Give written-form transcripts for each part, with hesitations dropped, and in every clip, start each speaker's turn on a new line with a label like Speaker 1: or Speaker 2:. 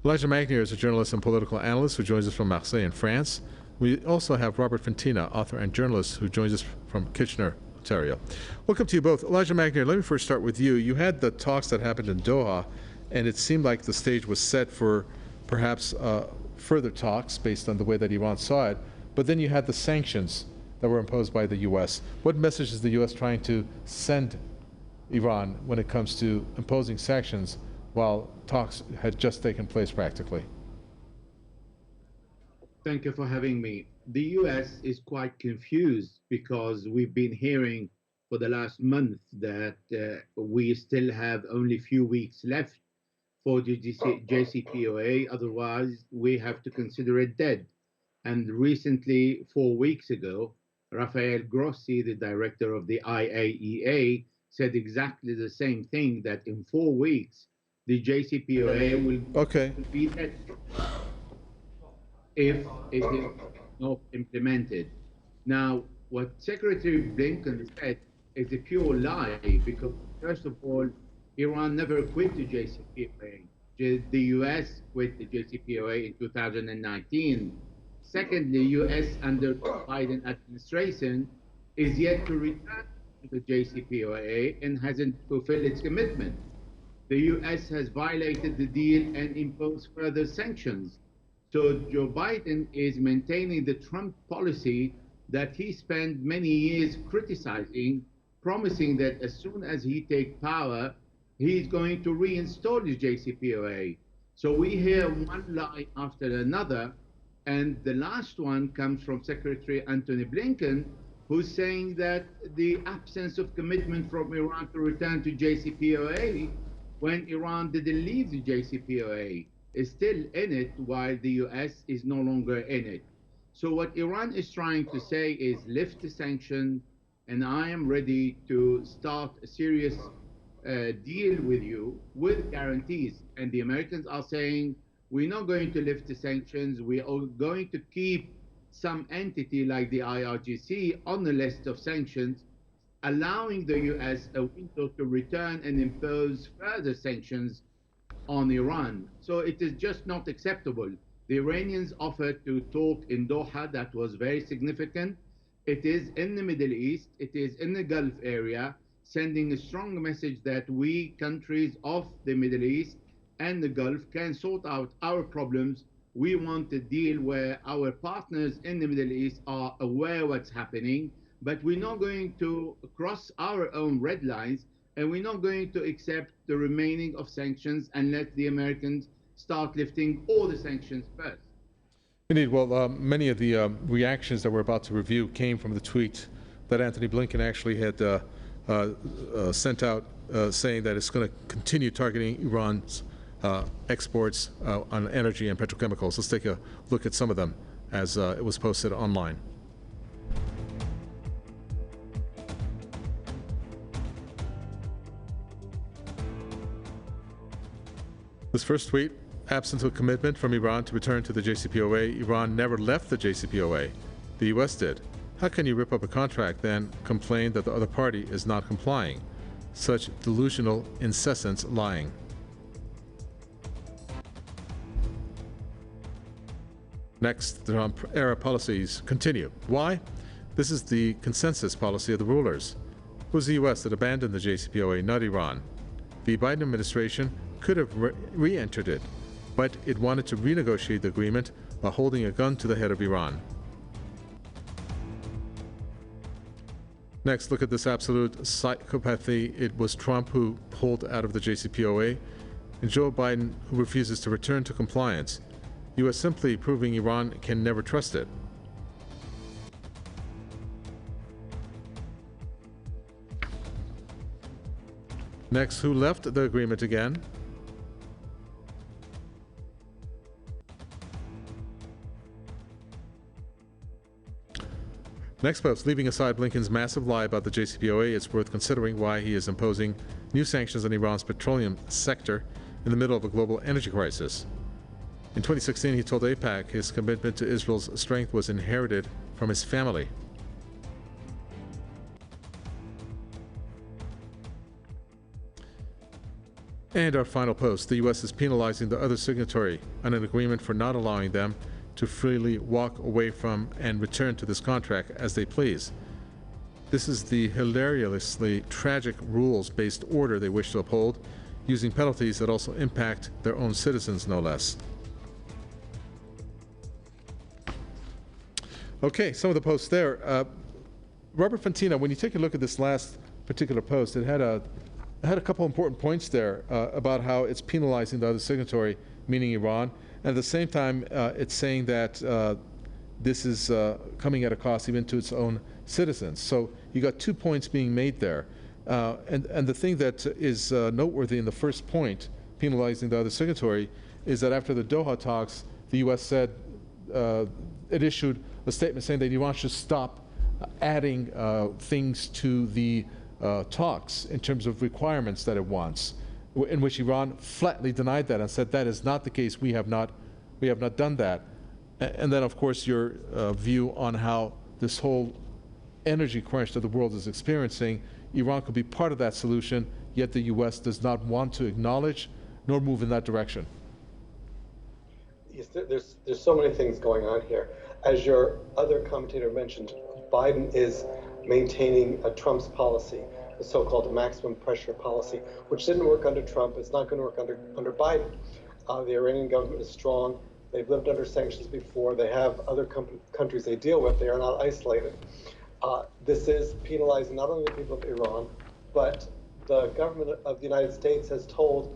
Speaker 1: Elijah Magnier is a journalist and political analyst who joins us from Marseille in France. We also have Robert Fantina, author and journalist, who joins us from Kitchener, Ontario. Welcome to you both. Elijah Magnier, let me first start with you. You had the talks that happened in Doha, and it seemed like the stage was set for perhaps further talks based on the way that Iran saw it. But then you had the sanctions that were imposed by the U.S. What message is the U.S. trying to send Iran when it comes to imposing sanctions while talks had just taken place practically?
Speaker 2: Thank you for having me. The US is quite confused because we've been hearing for the last month that we still have only a few weeks left for the JCPOA, otherwise, we have to consider it dead. And recently, 4 weeks ago, Rafael Grossi, the director of the IAEA, said exactly the same thing, that in 4 weeks, the JCPOA will
Speaker 1: Okay.
Speaker 2: be dead if it is not implemented. Now, what Secretary Blinken said is a pure lie because, first of all, Iran never quit the JCPOA. The US quit the JCPOA in 2019. Secondly, US under Biden administration is yet to return to the JCPOA and hasn't fulfilled its commitment. The US has violated the deal and imposed further sanctions. So Joe Biden is maintaining the Trump policy that he spent many years criticizing, promising that as soon as he takes power, he's going to reinstall the JCPOA. So we hear one lie after another, and the last one comes from Secretary Antony Blinken, who's saying that the absence of commitment from Iran to return to JCPOA when Iran didn't leave the JCPOA is still in it while the US is no longer in it. So what Iran is trying to say is lift the sanction, and I am ready to start a serious deal with you with guarantees. And the Americans are saying, we're not going to lift the sanctions. We are going to keep some entity like the IRGC on the list of sanctions, allowing the US a window to return and impose further sanctions on Iran. So it is just not acceptable. The Iranians offered to talk in Doha, that was very significant. It is in the Middle East, it is in the Gulf area, sending a strong message that we countries of the Middle East and the Gulf can sort out our problems. We want a deal where our partners in the Middle East are aware what's happening, but we're not going to cross our own red lines, and we're not going to accept the remaining of sanctions and let the Americans start lifting all the sanctions first.
Speaker 1: Indeed. Well, many of the reactions that we're about to review came from the tweet that Antony Blinken actually had sent out saying that it's going to continue targeting Iran's exports on energy and petrochemicals. Let's take a look at some of them as it was posted online. This first tweet: absent of commitment from Iran to return to the JCPOA, Iran never left the JCPOA. The U.S. did. How can you rip up a contract, then complain that the other party is not complying? Such delusional, incessant lying. Next, the Trump-era policies continue. Why? This is the consensus policy of the rulers. It was the U.S. that abandoned the JCPOA, not Iran. The Biden administration could have re-entered it, but it wanted to renegotiate the agreement while holding a gun to the head of Iran. Next, look at this absolute psychopathy. It was Trump who pulled out of the JCPOA, and Joe Biden who refuses to return to compliance. U.S. simply proving Iran can never trust it. Next, who left the agreement again? Next post: leaving aside Blinken's massive lie about the JCPOA, it's worth considering why he is imposing new sanctions on Iran's petroleum sector in the middle of a global energy crisis. In 2016, he told AIPAC his commitment to Israel's strength was inherited from his family. And our final post, the U.S. is penalizing the other signatory on an agreement for not allowing them to freely walk away from and return to this contract as they please. This is the hilariously tragic rules-based order they wish to uphold, using penalties that also impact their own citizens, no less. Okay, some of the posts there. Robert Fantina, when you take a look at this last particular post, it had a couple important points there about how it's penalizing the other signatory, meaning Iran, and at the same time it's saying that this is coming at a cost even to its own citizens. So you got 2 points being made there. And the thing that is noteworthy in the first point, penalizing the other signatory, is that after the Doha talks, the U.S. said, it issued a statement saying that Iran should stop adding things to the talks in terms of requirements that it wants, in which Iran flatly denied that and said that is not the case. We have not done that. And then, of course, your view on how this whole energy crunch that the world is experiencing, Iran could be part of that solution, yet the U.S. does not want to acknowledge nor move in that direction.
Speaker 3: Yes, there's so many things going on here. As your other commentator mentioned, Biden is maintaining Trump's policy, the so-called maximum pressure policy, which didn't work under Trump. It's not going to work under Biden. The Iranian government is strong. They've lived under sanctions before. They have other countries they deal with. They are not isolated. This is penalizing not only the people of Iran, but the government of the United States has told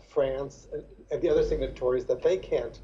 Speaker 3: France and the other signatories that they can't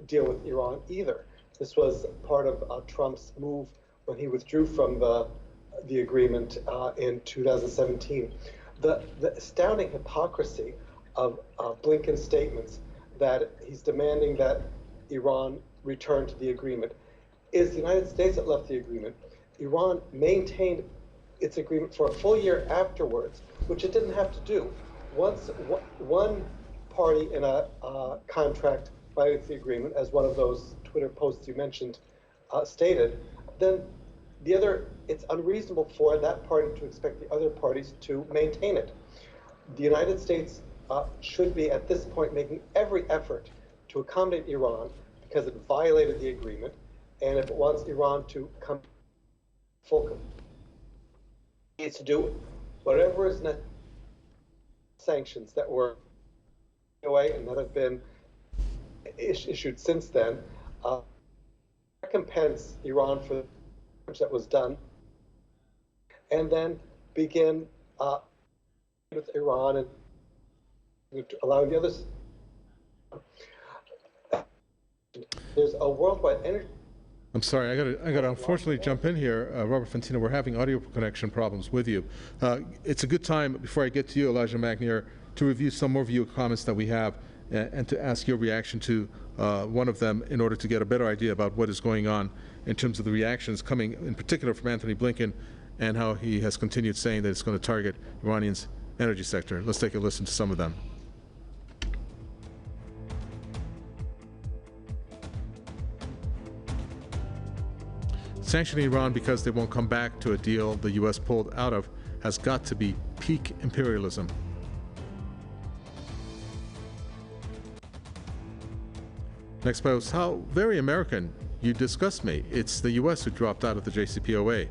Speaker 3: deal with Iran either. This was part of Trump's move when he withdrew from the agreement in 2017. The astounding hypocrisy of Blinken's statements that he's demanding that Iran return to the agreement is the United States that left the agreement. Iran maintained its agreement for a full year afterwards, which it didn't have to do. Once one party in a contract violates the agreement, as one of those Twitter posts you mentioned stated, then the other, it's unreasonable for that party to expect the other parties to maintain it. The United States should be at this point making every effort to accommodate Iran because it violated the agreement, and if it wants Iran to come full, it needs to do whatever is necessary. Sanctions that were away and that have been issued since then recompense Iran for the damage that was done, and then begin with Iran and allowing the others. There's a worldwide energy.
Speaker 1: I'm sorry, I got to unfortunately jump in here. Robert Fantina, we're having audio connection problems with you. It's a good time, before I get to you, Elijah Magnier, to review some more viewer comments that we have and to ask your reaction to one of them in order to get a better idea about what is going on in terms of the reactions coming, in particular, from Anthony Blinken and how he has continued saying that it's going to target Iranians' energy sector. Let's take a listen to some of them. Sanctioning Iran because they won't come back to a deal the U.S. pulled out of has got to be peak imperialism. Next post, how very American. You disgust me. It's the U.S. who dropped out of the JCPOA.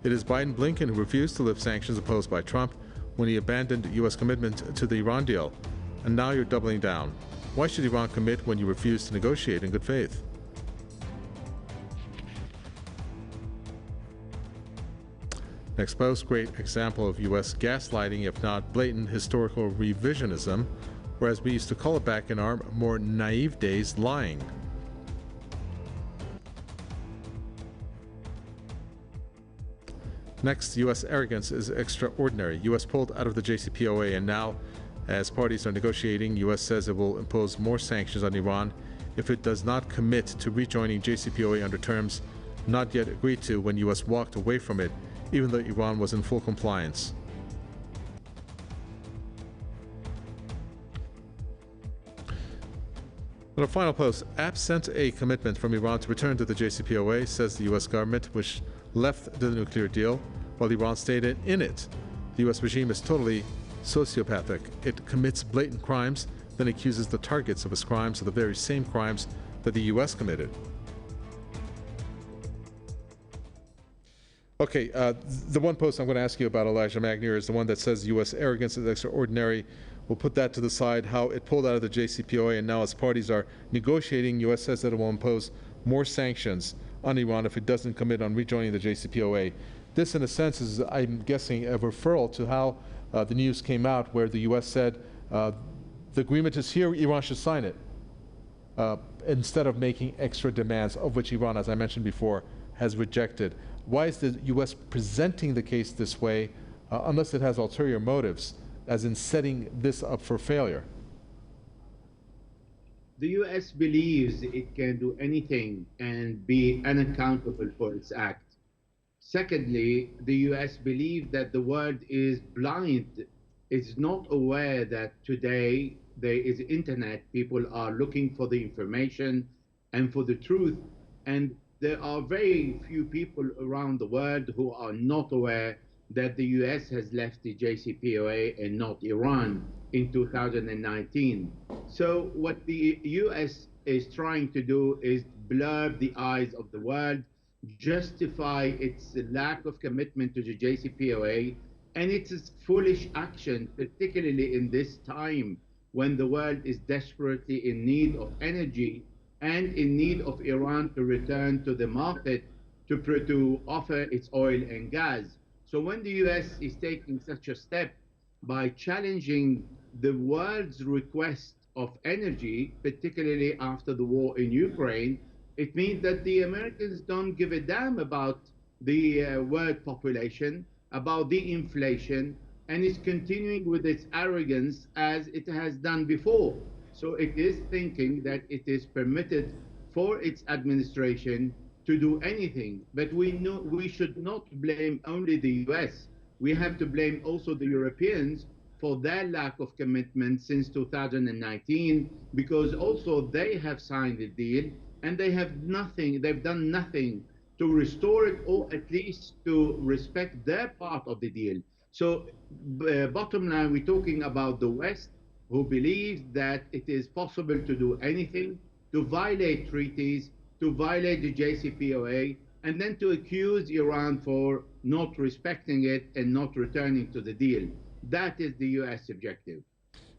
Speaker 1: It is Biden-Blinken who refused to lift sanctions imposed by Trump when he abandoned U.S. commitment to the Iran deal. And now you're doubling down. Why should Iran commit when you refuse to negotiate in good faith? Next post, great example of U.S. gaslighting, if not blatant historical revisionism, or as we used to call it back in our more naive days, lying. Next, U.S. arrogance is extraordinary. U.S. pulled out of the JCPOA, and now, as parties are negotiating, U.S. says it will impose more sanctions on Iran if it does not commit to rejoining JCPOA under terms not yet agreed to when U.S. walked away from it, even though Iran was in full compliance. On a final post, absent a commitment from Iran to return to the JCPOA, says the U.S. government, which left the nuclear deal while Iran stayed in it. The U.S. regime is totally sociopathic. It commits blatant crimes, then accuses the targets of its crimes of the very same crimes that the U.S. committed. Okay, the one post I'm going to ask you about, Elijah Magnier, is the one that says U.S. arrogance is extraordinary. We'll put that to the side, how it pulled out of the JCPOA, and now its parties are negotiating. U.S. says that it will impose more sanctions on Iran if it doesn't commit on rejoining the JCPOA. This, in a sense, is, I'm guessing, a referral to how the news came out, where the U.S. said the agreement is here, Iran should sign it, instead of making extra demands, of which Iran, as I mentioned before, has rejected. Why is the U.S. presenting the case this way, unless it has ulterior motives, as in setting this up for failure?
Speaker 2: The U.S. believes it can do anything and be unaccountable for its act. Secondly, the U.S. believes that the world is blind, is not aware that today there is internet, people are looking for the information and for the truth, and there are very few people around the world who are not aware that the US has left the JCPOA and not Iran in 2019. So what the US is trying to do is blur the eyes of the world, justify its lack of commitment to the JCPOA, and its foolish action, particularly in this time when the world is desperately in need of energy and in need of Iran to return to the market to offer its oil and gas. So when the US is taking such a step by challenging the world's request of energy, particularly after the war in Ukraine, it means that the Americans don't give a damn about the world population, about the inflation, and is continuing with its arrogance as it has done before. So it is thinking that it is permitted for its administration to do anything. But we know we should not blame only the US. We have to blame also the Europeans for their lack of commitment since 2019, because also they have signed the deal and they have nothing, they've done nothing to restore it, or at least to respect their part of the deal. So bottom line, we're talking about the West, who believes that it is possible to do anything, to violate treaties, to violate the JCPOA, and then to accuse Iran for not respecting it and not returning to the deal. That is the U.S. objective.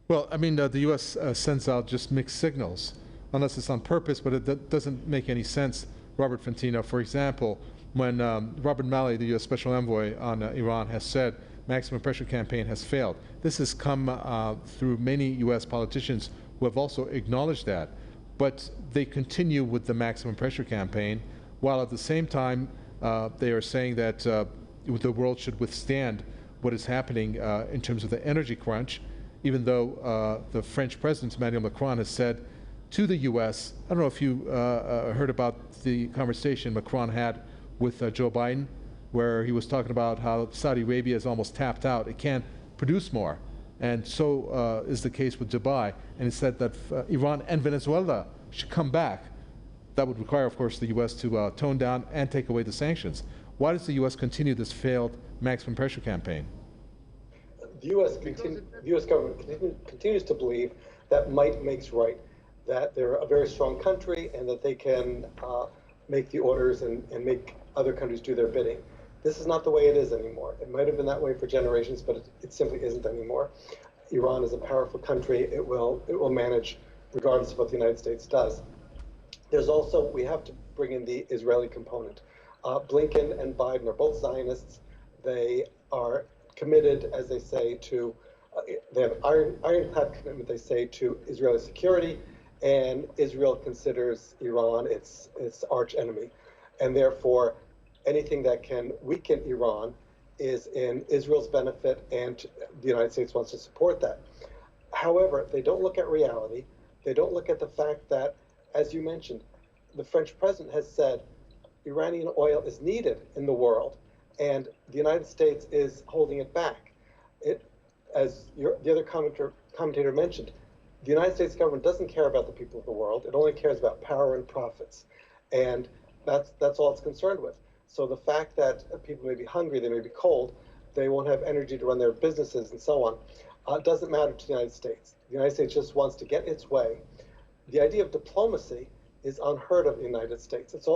Speaker 1: Well, I mean, the U.S. Sends out just mixed signals, unless it's on purpose, but it doesn't make any sense. Robert Fantino, for example, when Robert Malley, the U.S. Special Envoy on Iran, has said maximum pressure campaign has failed. This has come through many U.S. politicians who have also acknowledged that. But they continue with the maximum pressure campaign, while at the same time they are saying that the world should withstand what is happening in terms of the energy crunch, even though the French President Emmanuel Macron has said to the U.S., I don't know if you heard about the conversation Macron had with Joe Biden, where he was talking about how Saudi Arabia is almost tapped out. It can't produce more. And so is the case with Dubai. And he said that Iran and Venezuela should come back. That would require, of course, the U.S. to tone down and take away the sanctions. Why does the U.S. continue this failed maximum pressure campaign?
Speaker 3: The U.S. government continues to believe that might makes right, that they're a very strong country and that they can make the orders and make other countries do their bidding. This is not the way it is anymore. It might have been that way for generations, but it simply isn't anymore. Iran is a powerful country. It will manage regardless of what the United States does. There's also, we have to bring in the Israeli component. Blinken and Biden are both Zionists. They are committed, as they say, to, they have ironclad commitment, they say, to Israeli security, and Israel considers Iran its arch enemy. And therefore, anything that can weaken Iran is in Israel's benefit, and the United States wants to support that. However, they don't look at reality. They don't look at the fact that, as you mentioned, the French president has said Iranian oil is needed in the world, and the United States is holding it back. As the other commentator mentioned, the United States government doesn't care about the people of the world. It only cares about power and profits, and that's all it's concerned with. So the fact that people may be hungry, they may be cold, they won't have energy to run their businesses and so on, doesn't matter to the United States. The United States just wants to get its way. The idea of diplomacy is unheard of in the United States. It's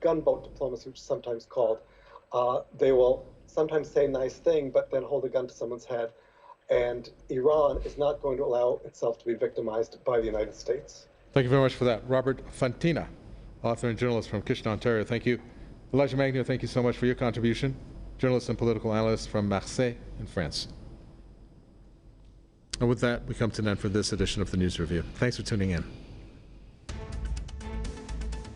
Speaker 3: gunboat diplomacy, which is sometimes called. They will sometimes say a nice thing, but then hold a gun to someone's head. And Iran is not going to allow itself to be victimized by the United States.
Speaker 1: Thank you very much for that. Robert Fantina, author and journalist from Kitchener, Ontario. Thank you. Elijah Magnier, thank you so much for your contribution. Journalist and political analyst from Marseille in France. And with that, we come to an end for this edition of the News Review. Thanks for tuning in.